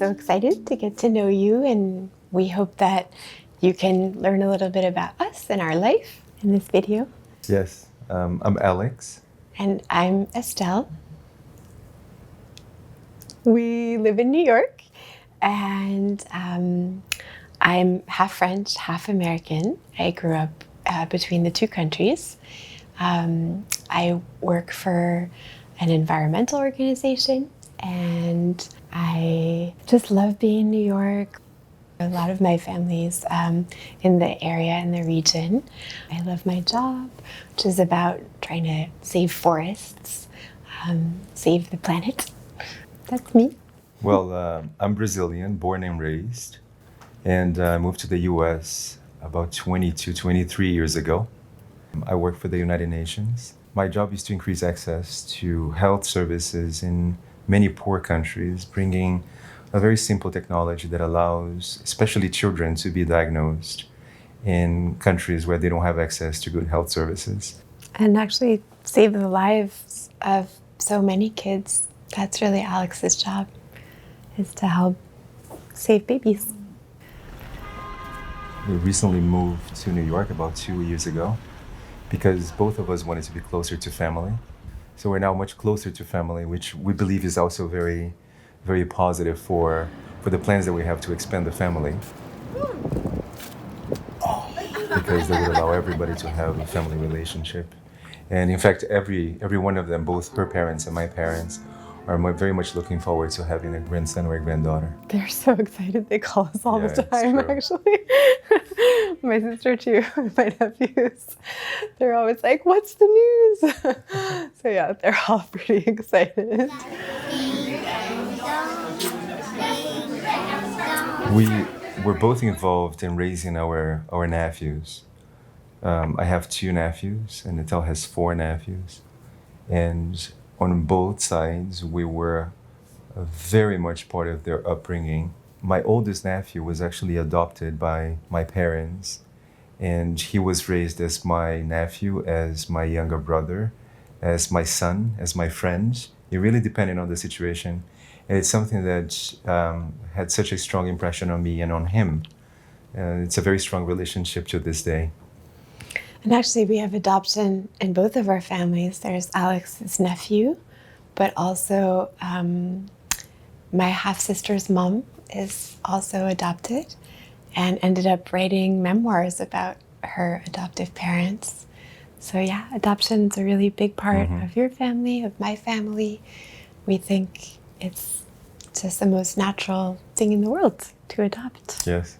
so excited to get to know you, and we hope that you can learn a little bit about us and our life in this video. Yes, I'm Alex. And I'm Estelle. We live in New York, and I'm half French, half American. I grew up between the two countries. I work for an environmental organization, and I just love being in New York. A lot of my family's in the area, in the region. I love my job, which is about trying to save forests, save the planet. That's me. Well, I'm Brazilian, born and raised, and I moved to the US about 23 years ago. I work for the United Nations. My job is to increase access to health services in many poor countries, bringing a very simple technology that allows especially children to be diagnosed in countries where they don't have access to good health services. And actually save the lives of so many kids. That's really Alex's job, is to help save babies. We recently moved to New York about 2 years ago because both of us wanted to be closer to family. So we're now much closer to family, which we believe is also very, very positive for the plans that we have to expand the family. Because they would allow everybody to have a family relationship. And in fact, every one of them, both her parents and my parents, are very much looking forward to having a grandson or a granddaughter. They're so excited. They call us all the it's time, true. actually. My sister too, my nephews. They're always like, what's the news? So yeah, they're all pretty excited. We're both involved in raising our nephews. I have 2 nephews, and Estelle has 4 nephews. And on both sides, we were very much part of their upbringing. My oldest nephew was actually adopted by my parents, and he was raised as my nephew, as my younger brother, as my son, as my friend. It really depended on the situation. And it's something that had such a strong impression on me and on him. It's a very strong relationship to this day. And actually, we have adoption in both of our families. There's Alex's nephew, but also my half-sister's mom is also adopted and ended up writing memoirs about her adoptive parents. So yeah, adoption's a really big part of your family, of my family. We think it's just the most natural thing in the world to adopt. Yes.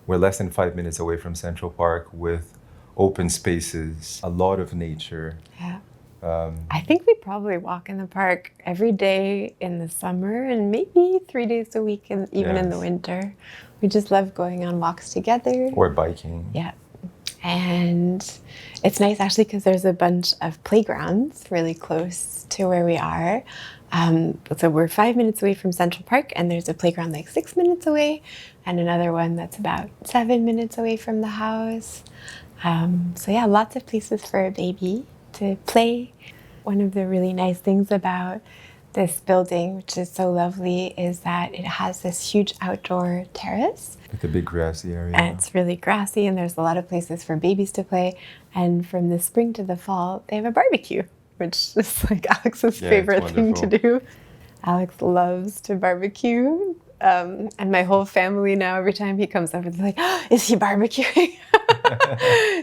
We're less than 5 minutes away from Central Park with open spaces, a lot of nature. Yeah. I think we probably walk in the park every day in the summer and maybe 3 days a week, and even in the winter. We just love going on walks together. Or biking. Yeah. And it's nice actually because there's a bunch of playgrounds really close to where we are. So we're 5 minutes away from Central Park, and there's a playground like 6 minutes away, and another one that's about 7 minutes away from the house. So yeah, lots of places for a baby to play. One of the really nice things about this building, which is so lovely, is that it has this huge outdoor terrace. With a big grassy area. And it's really grassy, and there's a lot of places for babies to play. And from the spring to the fall, they have a barbecue, which is like Alex's favorite thing to do. Alex loves to barbecue. And my whole family now, every time he comes over, they're like, oh, is he barbecuing?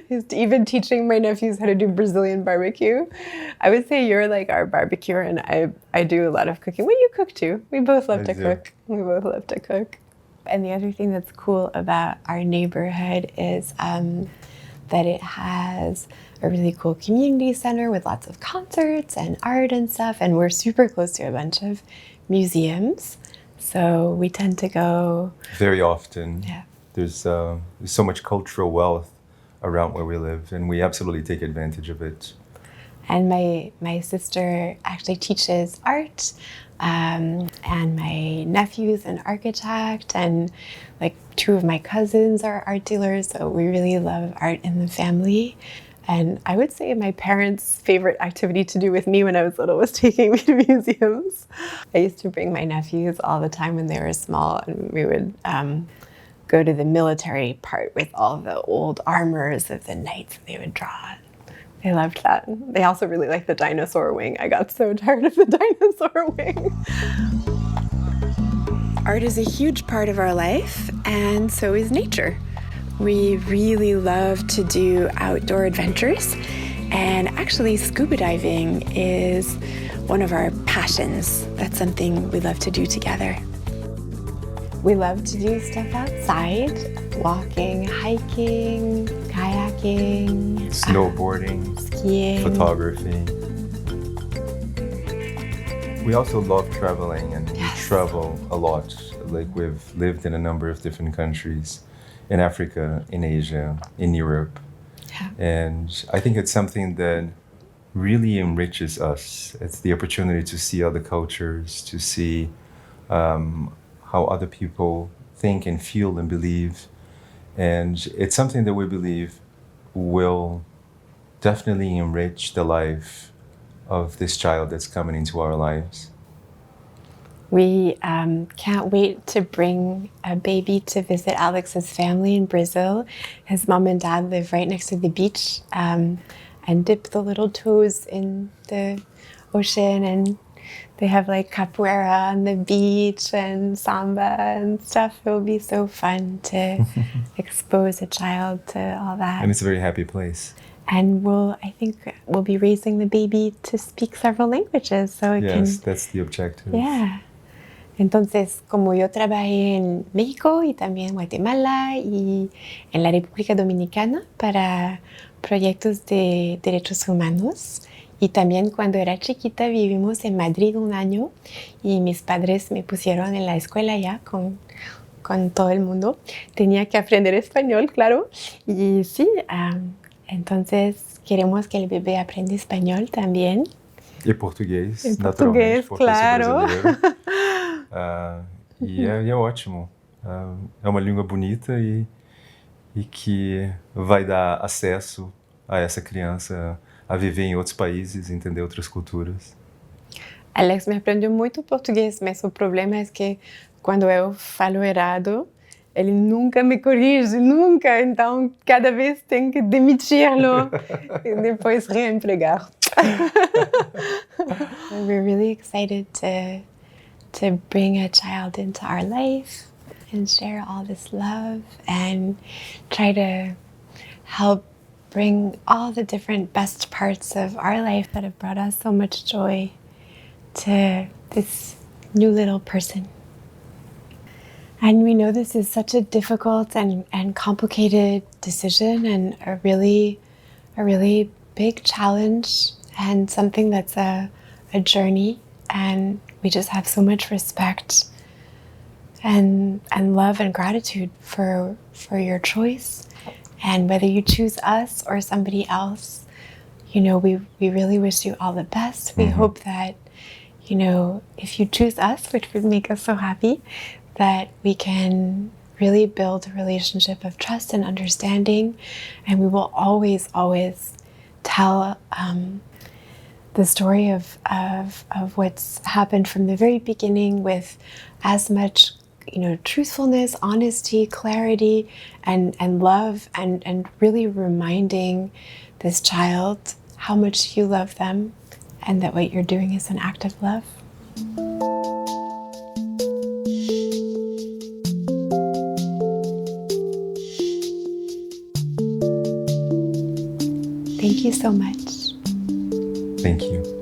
He's even teaching my nephews how to do Brazilian barbecue. I would say you're like our barbecuer, and I do a lot of cooking. Well, you cook too. We both love to cook. We both love to cook. And the other thing that's cool about our neighborhood is that it has a really cool community center with lots of concerts and art and stuff. And we're super close to a bunch of museums. So we tend to go very often. Yeah. There's so much cultural wealth around where we live, and we absolutely take advantage of it. And my sister actually teaches art, and my nephew's an architect, and like 2 of my cousins are art dealers, so we really love art in the family. And I would say my parents' favorite activity to do with me when I was little was taking me to museums. I used to bring my nephews all the time when they were small, and we would go to the military part with all the old armors of the knights they would draw. They loved that. They also really liked the dinosaur wing. I got so tired of the dinosaur wing. Art is a huge part of our life, and so is nature. We really love to do outdoor adventures, and actually scuba diving is one of our passions. That's something we love to do together. We love to do stuff outside, walking, hiking, kayaking, snowboarding, skiing, photography. We also love traveling, and we travel a lot. Like, we've lived in a number of different countries, in Africa, in Asia, in Europe. Yeah. And I think it's something that really enriches us. It's the opportunity to see other cultures, to see how other people think and feel and believe. And it's something that we believe will definitely enrich the life of this child that's coming into our lives. We can't wait to bring a baby to visit Alex's family in Brazil. His mom and dad live right next to the beach, and dip the little toes in the ocean, and they have like capoeira on the beach and samba and stuff. It will be so fun to expose a child to all that. And it's a very happy place. And I think we'll be raising the baby to speak several languages, so it can. Yes, that's the objective. Yeah. Entonces, como yo trabajé en México y también en Guatemala y en la República Dominicana para proyectos de derechos humanos, y también cuando era chiquita vivimos en Madrid un año y mis padres me pusieron en la escuela ya con todo el mundo. Tenía que aprender español, claro. Y sí, entonces queremos que el bebé aprenda español también. E português, naturalmente, porque claro. eu sou brasileiro. E é ótimo. É uma língua bonita e que vai dar acesso a essa criança a viver em outros países, entender outras culturas. Alex me aprendeu muito português, mas o problema é que quando eu falo errado, ele nunca me corrige, nunca. Então, cada vez tenho que demitir-lo e depois reempregar. We're really excited to bring a child into our life and share all this love and try to help bring all the different best parts of our life that have brought us so much joy to this new little person. And we know this is such a difficult and complicated decision, and a really big challenge, and something that's a journey. And we just have so much respect and love and gratitude for your choice. And whether you choose us or somebody else, we really wish you all the best. We hope that, if you choose us, which would make us so happy, that we can really build a relationship of trust and understanding. And we will always tell the story of what's happened from the very beginning with as much truthfulness, honesty, clarity, and love, and really reminding this child how much you love them and that what you're doing is an act of love. Thank you so much. Thank you.